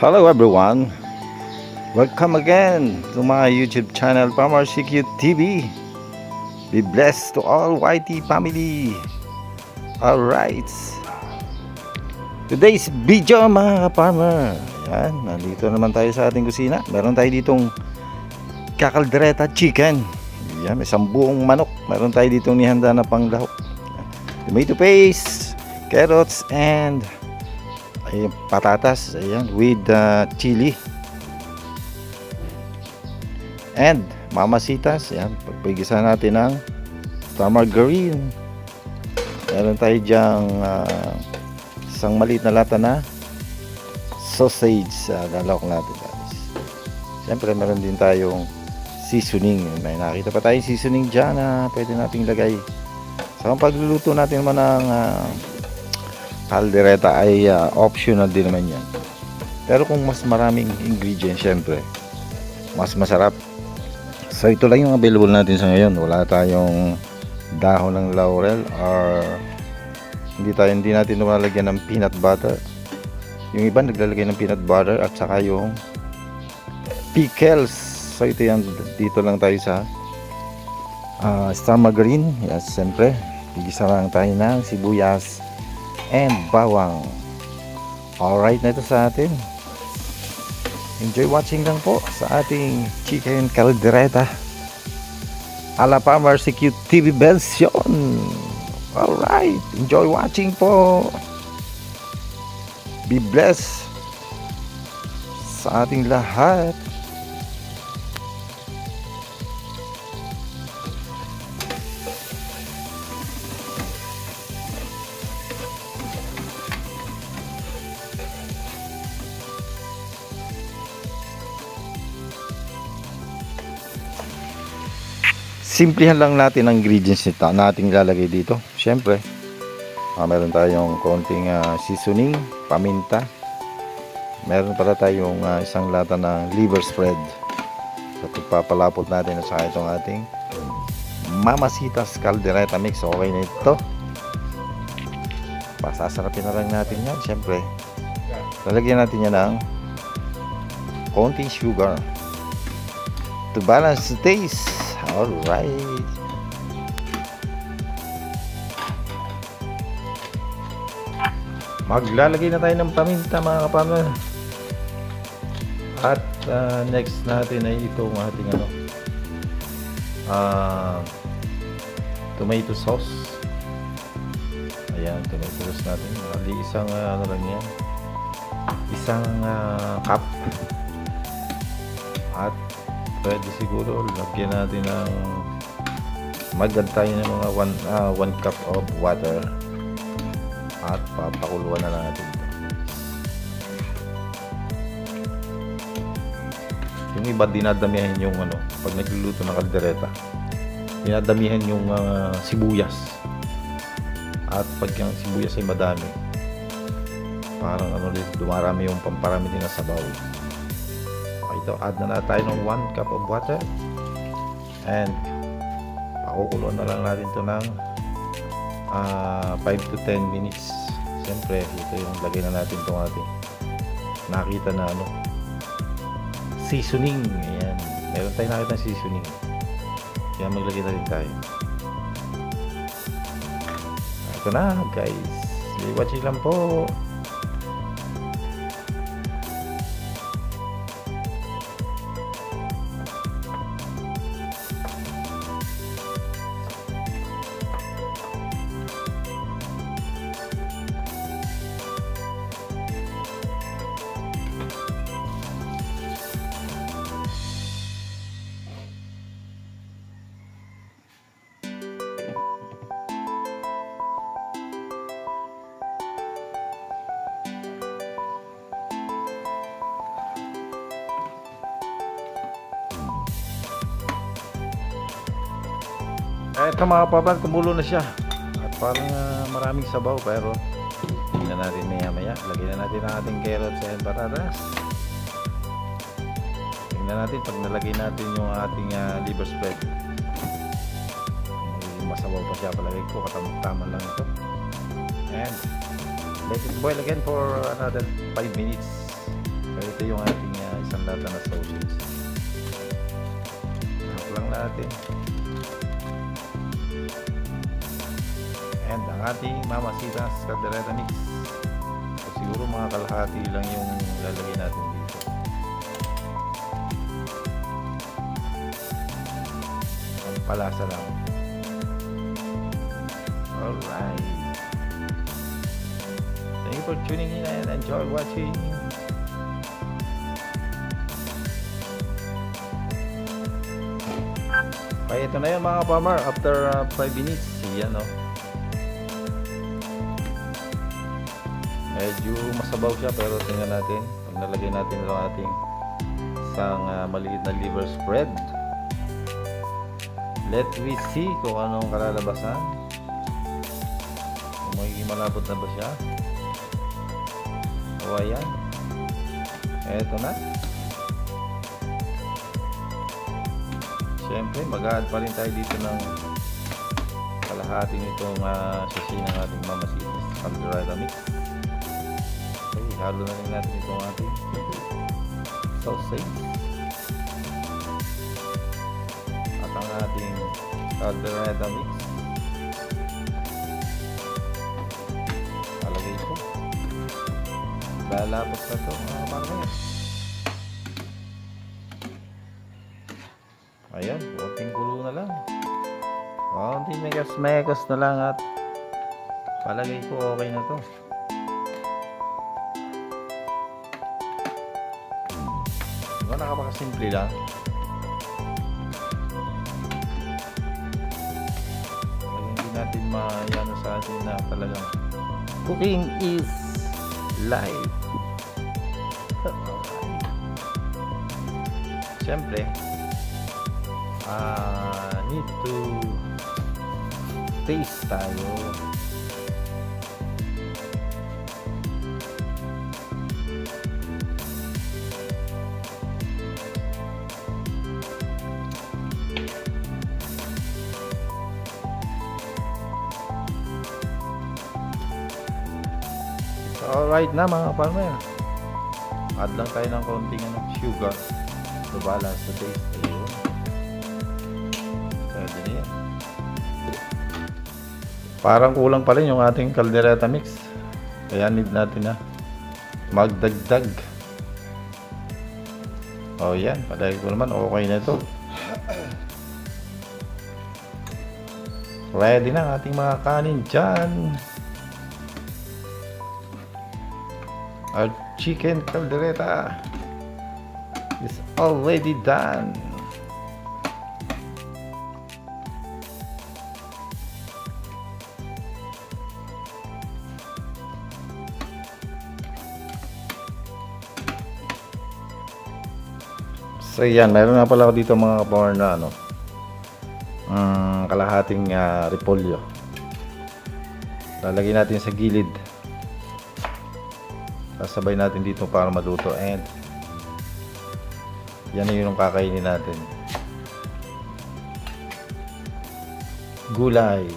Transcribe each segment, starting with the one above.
Hello everyone, welcome again to my YouTube channel Farmer CQ TV. Be blessed to all YT family. Alright, today's video mga ka-farmer, yan, nandito naman tayo sa ating kusina. Meron tayo ditong kakaldereta chicken, yan, may isang buong manok. Meron tayo ditong nihanda na panglahok, tomato paste, carrots, and patatas, ayan, with chili and mamasitas. Ayan, pagpigisa natin ng star margarine. Meron tayo dyang isang maliit na lata na sausage, lalawak natin guys. Siyempre meron din tayong seasoning. May nakita pa tayong seasoning dyan na pwede nating lagay sa pagluluto natin naman ng kaldereta. Ay optional din naman yan, pero kung mas maraming ingredients, syempre mas masarap. So ito lang yung available natin sa ngayon. Wala tayong dahon ng laurel, or hindi natin lumalagyan ng peanut butter. Yung iba naglalagay ng peanut butter at saka yung pickles. So ito yan, dito lang tayo sa star margarine. Yes, syempre igisa lang tayo ng sibuyas and bawang. Alright, na ito sa atin. Enjoy watching lang po sa ating chicken caldereta a la Farmer CQ TV version. Alright, enjoy watching po. Be blessed sa ating lahat. Simplihan lang natin ang ingredients nito nating ilalagay dito. Siyempre, meron tayong konting seasoning, paminta. Meron pala tayong isang lata ng liver spread. So, pagpapalapot natin at saka itong ating mamasitas caldereta mix. Okay na ito. Pasasarapin na lang natin yan. Siyempre, lalagyan natin yan ng konting sugar to balance the taste. Alright, maglalagay na tayo ng paminta mga kapartner. At next natin ay itong ating tomato sauce. Ayan, tomato sauce natin. Isang lang yan, isang cup. At pwede siguro lagyan natin ng magantay ng mga 1 cup of water at papakuluan na natin ito. Yung iba dinadamihan yung pag nagluluto ng kaldereta, dinadamihan yung sibuyas. At pag yung sibuyas ay madami, parang dumarami yung pamparami din na sabaw. Ito, add na tayo ng 1 cup of water and pakukuluan na lang natin ito ng 5 to 10 minutes. Siyempre ito yung lagay na natin itong ating nakita na seasoning. Ayan, meron tayong nakita ng seasoning, kaya maglagay na rin tayo. Ito na guys, watching lang po. Ito mga kapartner, kumulo na siya at parang maraming sabaw, pero tingnan natin maya. Lagyan na natin ang ating carrots and patatas. Tingnan natin pag nalagay natin yung ating liver spread. Masabaw pa siya, palagay ko katamang-tama lang ito. And let it boil again for another 5 minutes. Okay. ito yung ating isang lata na sausage. Half lang natin. And ang ating Mamacita's Caldereta Mix. So, siguro mga kalahati lang yung lalagay natin dito. Ang palasa lang. Alright. Thank you for tuning in and enjoy watching. Okay, ito na yun mga farmer. After 5 minutes, yan o. Medyo masabaw siya pero tingnan natin. Pag nalagay natin ito ating isang maliit na liver spread. Let we see kung anong kalalabasan. Kung magiging malabot na ba siya. O ayan. Eto na. Siyempre mag-add pa rin tayo dito ng kalahati nitong sisi ng ating Mamacita's Caldereta Mix. Okay, halo na rin natin itong ating sausage at ang ating Caldereta Mix. Palagay ko lalapot na ito mga partner. Ayan, konting kulo na lang, konting megas na lang at palagay ko okay na to. Diba nakapakasimple lang. Talagang hindi natin mayano sa atin na talagang cooking is life. Siyempre need to taste tayo. So, alright na mga farmer, add lang tayo ng konting sugar to balance the taste. Ayun. Pwede na yan. Parang kulang pa rin yung ating Caldereta Mix, kaya need natin na magdagdag. O yan, palagi ko naman okay na ito. Ready na ang ating mga kanin dyan. Our chicken caldereta is already done. So yan, meron nga pala ako dito mga kapower na kalahating repolyo. Lalagyan natin sa gilid. Sasabay natin dito para maluto, and yan na yung kakainin natin. Gulay.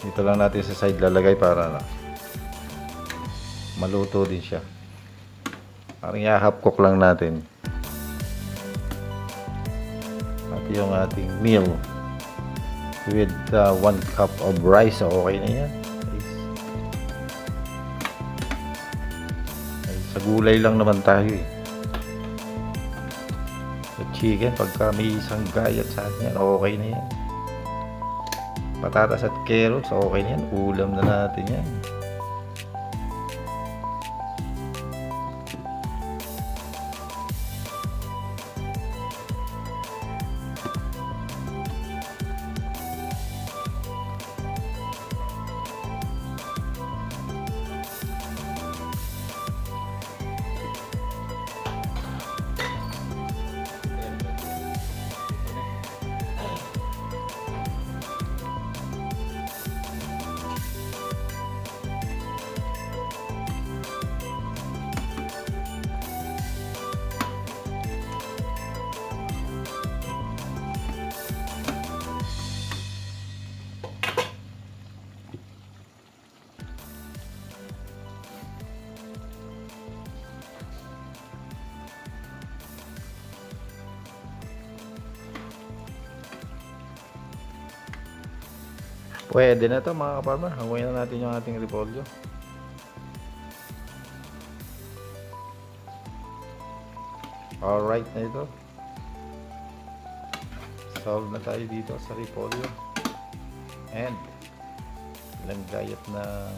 Dito lang natin sa side lalagay para maluto din siya. Parang half cook lang natin. At yung ating meal with 1 cup of rice, okay na yan. Sa gulay lang naman tayo eh. Sa chicken, pagka may isang gayat sa atin yan, okay na yan. Patatas at carrots, okay na yan. Ulam na natin yan. Pwede na to mga ka-farmer. Hanguin na natin yung ating repolyo. Alright na ito. Solve na tayo dito sa repolyo. And ilang gayat na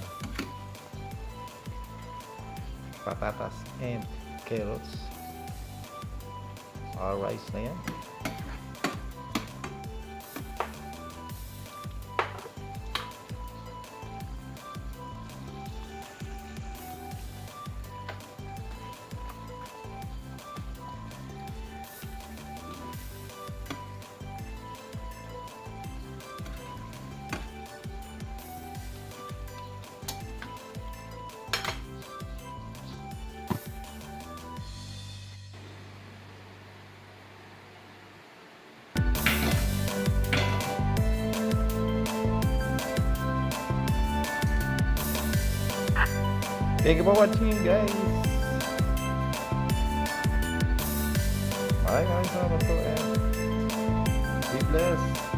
patatas and carrots. Alright na yan. Thank you for watching, guys. Maraming salamat po and be blessed.